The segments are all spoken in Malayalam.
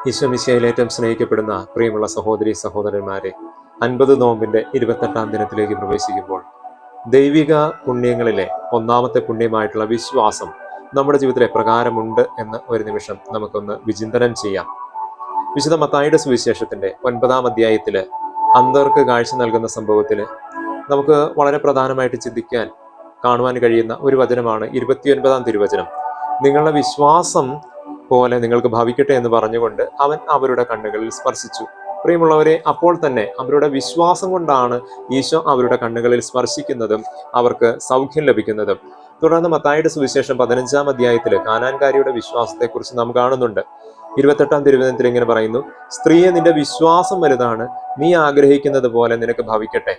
ഈശോ മിശിഹായിലേറ്റവും സ്നേഹിക്കപ്പെടുന്ന പ്രിയമുള്ള സഹോദരി സഹോദരന്മാരെ, 50 നോമ്പിന്റെ 28ാം ദിനത്തിലേക്ക് പ്രവേശിക്കുമ്പോൾ ദൈവിക പുണ്യങ്ങളിലെ ഒന്നാമത്തെ പുണ്യമായിട്ടുള്ള വിശ്വാസം നമ്മുടെ ജീവിതത്തിൽ എപ്രകാരമുണ്ട് എന്ന് ഒരു നിമിഷം നമുക്കൊന്ന് വിചിന്തനം ചെയ്യാം. വിശുദ്ധ മത്തായിയുടെ സുവിശേഷത്തിന്റെ 9ാം അധ്യായത്തില് അന്ധർക്ക് കാഴ്ച നൽകുന്ന സംഭവത്തില് നമുക്ക് വളരെ പ്രധാനമായിട്ട് ചിന്തിക്കാൻ കാണുവാൻ കഴിയുന്ന ഒരു വചനമാണ് 29ാം തിരുവചനം. നിങ്ങളുടെ വിശ്വാസം പോലെ നിങ്ങൾക്ക് ഭവിക്കട്ടെ എന്ന് പറഞ്ഞുകൊണ്ട് അവൻ അവരുടെ കണ്ണുകളിൽ സ്പർശിച്ചു. പ്രിയമുള്ളവരെ, അപ്പോൾ തന്നെ അവരുടെ വിശ്വാസം കൊണ്ടാണ് ഈശോ അവരുടെ കണ്ണുകളിൽ സ്പർശിക്കുന്നതും അവർക്ക് സൗഖ്യം ലഭിക്കുന്നതും. തുടർന്ന് മത്തായിയുടെ സുവിശേഷം 15ാം അധ്യായത്തിൽ കാനാൻകാരിയുടെ വിശ്വാസത്തെക്കുറിച്ച് നാം കാണുന്നുണ്ട്. 28ാം തിരുവചനത്തിൽ ഇങ്ങനെ പറയുന്നു: സ്ത്രീയെ, നിന്റെ വിശ്വാസം വലുതാണ്, നീ ആഗ്രഹിക്കുന്നത് പോലെ നിനക്ക് ഭവിക്കട്ടെ.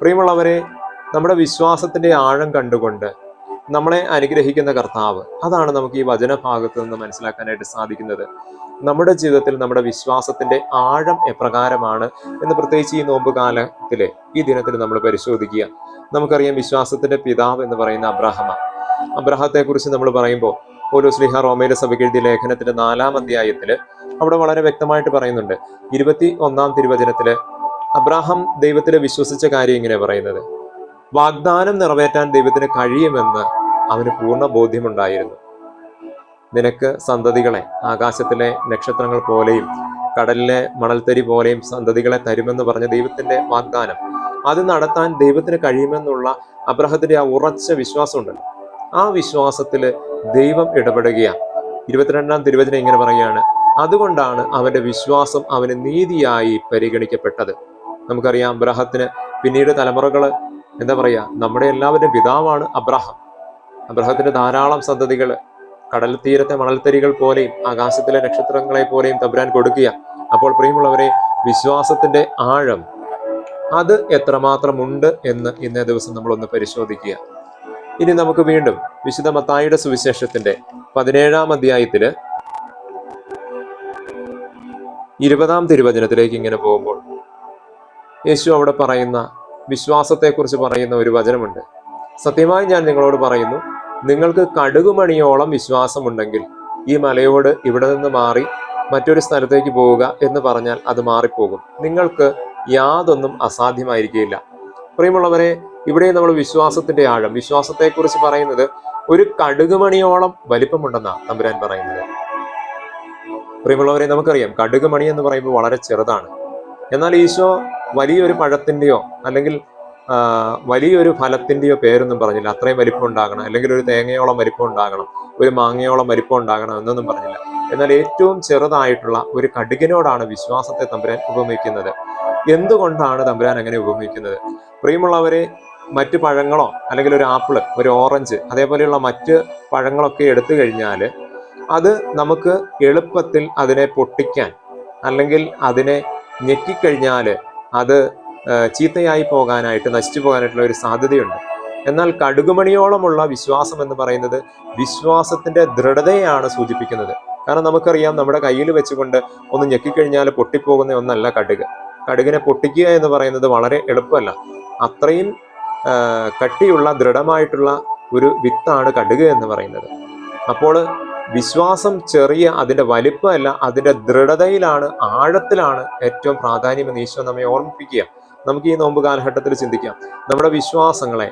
പ്രിയമുള്ളവരെ, നമ്മുടെ വിശ്വാസത്തിന്റെ ആഴം കണ്ടുകൊണ്ട് നമ്മളെ അനുഗ്രഹിക്കുന്ന കർത്താവ്, അതാണ് നമുക്ക് ഈ വചനഭാഗത്ത് നിന്ന് മനസ്സിലാക്കാനായിട്ട് സാധിക്കുന്നത്. നമ്മുടെ ജീവിതത്തിൽ നമ്മുടെ വിശ്വാസത്തിന്റെ ആഴം എപ്രകാരമാണ് എന്ന് പ്രത്യേകിച്ച് ഈ നോമ്പ് കാലത്തിലെ ഈ ദിനത്തിൽ നമ്മൾ പരിശോധിക്കുക. നമുക്കറിയാം, വിശ്വാസത്തിന്റെ പിതാവ് എന്ന് പറയുന്ന അബ്രഹത്തെ കുറിച്ച് നമ്മൾ പറയുമ്പോൾ പൗലോസ് ശ്ലീഹ റോമയിലെ സഭയ്ക്ക് എഴുതിയ ലേഖനത്തിന്റെ 4ാം അധ്യായത്തില് അവിടെ വളരെ വ്യക്തമായിട്ട് പറയുന്നുണ്ട്. 21ാം തിരുവചനത്തില് അബ്രഹാം ദൈവത്തിൽ വിശ്വസിച്ച കാര്യം ഇങ്ങനെ പറയുന്നത്: വാഗ്ദാനം നിറവേറ്റാൻ ദൈവത്തിന് കഴിയുമെന്ന് അവന് പൂർണ്ണ ബോധ്യമുണ്ടായിരുന്നു. നിനക്ക് സന്തതികളെ ആകാശത്തിലെ നക്ഷത്രങ്ങൾ പോലെയും കടലിലെ മണൽത്തരി പോലെയും സന്തതികളെ തരുമെന്ന് പറഞ്ഞ ദൈവത്തിന്റെ വാഗ്ദാനം, അത് നടത്താൻ ദൈവത്തിന് കഴിയുമെന്നുള്ള അബ്രഹത്തിന്റെ ആ ഉറച്ച വിശ്വാസമുണ്ട്. ആ വിശ്വാസത്തില് ദൈവം ഇടപെടുകയാണ്. 22ാം തിരുവചനം ഇങ്ങനെ പറയുകയാണ്: അതുകൊണ്ടാണ് അവന്റെ വിശ്വാസം അവന് നീതിയായി പരിഗണിക്കപ്പെട്ടത്. നമുക്കറിയാം, അബ്രഹത്തിന് പിന്നീട് തലമുറകള് നമ്മുടെ എല്ലാവരുടെയും പിതാവാണ് അബ്രഹത്തിന്റെ ധാരാളം സന്തതികള് കടൽ തീരത്തെ മണൽത്തരികൾ പോലെയും ആകാശത്തിലെ നക്ഷത്രങ്ങളെ പോലെയും തമ്പുരാൻ കൊടുക്കുക. അപ്പോൾ പ്രിയമുള്ളവരെ, വിശ്വാസത്തിന്റെ ആഴം അത് എത്രമാത്രമുണ്ട് എന്ന് ഇന്നേ ദിവസം നമ്മളൊന്ന് പരിശോധിക്കുക. ഇനി നമുക്ക് വീണ്ടും വിശുദ്ധ മത്തായിയുടെ സുവിശേഷത്തിന്റെ 17ാം അധ്യായത്തില് 20ാം തിരുവചനത്തിലേക്ക് ഇങ്ങനെ പോകുമ്പോൾ യേശു അവിടെ പറയുന്ന വിശ്വാസത്തെക്കുറിച്ച് പറയുന്ന ഒരു വചനമുണ്ട്. സത്യമായി ഞാൻ നിങ്ങളോട് പറയുന്നു, നിങ്ങൾക്ക് കടുകുമണിയോളം വിശ്വാസമുണ്ടെങ്കിൽ ഈ മലയോട് ഇവിടെ നിന്ന് മാറി മറ്റൊരു സ്ഥലത്തേക്ക് പോവുക എന്ന് പറഞ്ഞാൽ അത് മാറിപ്പോകും. നിങ്ങൾക്ക് യാതൊന്നും അസാധ്യമായിരിക്കില്ല. പ്രിയമുള്ളവരെ, ഇവിടെ നമ്മൾ വിശ്വാസത്തിന്റെ ആഴം, വിശ്വാസത്തെക്കുറിച്ച് പറയുന്നത് ഒരു കടുകുമണിയോളം വലിപ്പമുണ്ടെന്നാണ് തമ്പുരാൻ പറയുന്നത്. പ്രിയമുള്ളവരെ, നമുക്കറിയാം, കടുകുമണി എന്ന് പറയുമ്പോൾ വളരെ ചെറുതാണ്. എന്നാൽ ഈശോ വലിയൊരു പഴത്തിന്റെയോ അല്ലെങ്കിൽ വലിയൊരു ഫലത്തിന്റെയോ പേരൊന്നും പറഞ്ഞില്ല. അത്രയും വലിപ്പം ഉണ്ടാകണം, അല്ലെങ്കിൽ ഒരു തേങ്ങയോളം വലിപ്പം ഉണ്ടാകണം, ഒരു മാങ്ങയോളം വലിപ്പം ഉണ്ടാകണം എന്നൊന്നും പറഞ്ഞില്ല. എന്നാൽ ഏറ്റവും ചെറുതായിട്ടുള്ള ഒരു കടുകിനോടാണ് വിശ്വാസത്തെ തമ്പുരാൻ ഉപമിക്കുന്നത്. എന്തുകൊണ്ടാണ് തമ്പുരാൻ അങ്ങനെ ഉപമിക്കുന്നത്? പ്രിയമുള്ളവരെ, മറ്റു പഴങ്ങളോ അല്ലെങ്കിൽ ഒരു ആപ്പിള്, ഒരു ഓറഞ്ച്, അതേപോലെയുള്ള മറ്റ് പഴങ്ങളൊക്കെ എടുത്തു കഴിഞ്ഞാൽ അത് നമുക്ക് എളുപ്പത്തിൽ അതിനെ പൊട്ടിക്കാൻ അല്ലെങ്കിൽ അതിനെ ഞെക്കിക്കഴിഞ്ഞാൽ അത് ചീത്തയായി പോകാനായിട്ട്, നശിച്ചു പോകാനായിട്ടുള്ള ഒരു സാധ്യതയുണ്ട്. എന്നാൽ കടുകുമണിയോളമുള്ള വിശ്വാസം എന്ന് പറയുന്നത് വിശ്വാസത്തിന്റെ ദൃഢതയാണ് സൂചിപ്പിക്കുന്നത്. കാരണം നമുക്കറിയാം, നമ്മുടെ കയ്യിൽ വെച്ചുകൊണ്ട് ഒന്ന് ഞെക്കിക്കഴിഞ്ഞാൽ പൊട്ടിപ്പോകുന്ന ഒന്നല്ല കടുകിനെ പൊട്ടിക്കുക എന്ന് പറയുന്നത് വളരെ എളുപ്പമല്ല. അത്രയും കട്ടിയുള്ള ദൃഢമായിട്ടുള്ള ഒരു വിത്താണ് കടുക് എന്ന് പറയുന്നത്. അപ്പോൾ വിശ്വാസം അതിന്റെ വലിപ്പമല്ല, അതിന്റെ ദൃഢതയിലാണ്, ആഴത്തിലാണ് ഏറ്റവും പ്രാധാന്യമെന്ന് ഈശോ നമ്മെ ഓർമ്മിപ്പിക്കുക. നമുക്ക് ഈ നോമ്പ് കാലഘട്ടത്തിൽ ചിന്തിക്കാം, നമ്മുടെ വിശ്വാസങ്ങളെ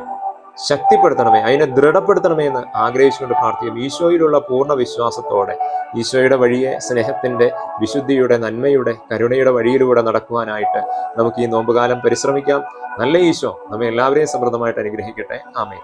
ശക്തിപ്പെടുത്തണമേ, അതിനെ ദൃഢപ്പെടുത്തണമേ എന്ന് ആഗ്രഹിച്ചുകൊണ്ട് പ്രാർത്ഥിക്കും. ഈശോയിലുള്ള പൂർണ്ണ വിശ്വാസത്തോടെ ഈശോയുടെ വഴിയെ സ്നേഹത്തിന്റെ, വിശുദ്ധിയുടെ, നന്മയുടെ, കരുണയുടെ വഴിയിലൂടെ നടക്കുവാനായിട്ട് നമുക്ക് ഈ നോമ്പുകാലം പരിശ്രമിക്കാം. നല്ല ഈശോ നമ്മെ എല്ലാവരെയും സമൃദ്ധമായിട്ട് അനുഗ്രഹിക്കട്ടെ. ആമേൻ.